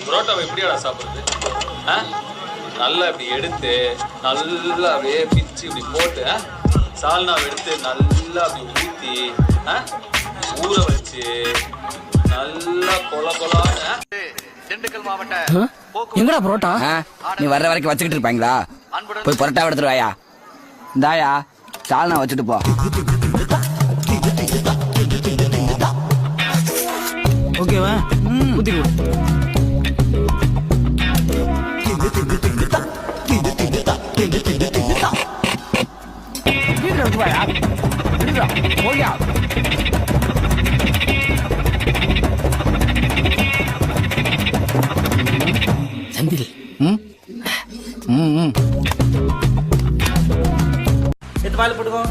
புரோட்டாவை எப்படியாடா சாப்பிடுறது? நல்லா இப்படி எடுத்து நல்லா அப்படியே பிச்சு இப்படி போட்டு சால்னாவை எடுத்து நல்லா அப்படி ஊற்றி ஊற வச்சு நல்லா கொலான்னு. திண்டுக்கல் மாவட்டம் எங்கடா புரோட்டா? நீ வர்ற வரைக்கும் வச்சுக்கிட்டு இருப்பாங்களா? போய் புரோட்டா எடுத்துட்டு வாயா. இந்தாயா சால்னா வச்சுட்டு போ. ஓகேவா? ஊத்தி கொடு. செந்தில் எடுத்து வாயில போட்டுக்கோ.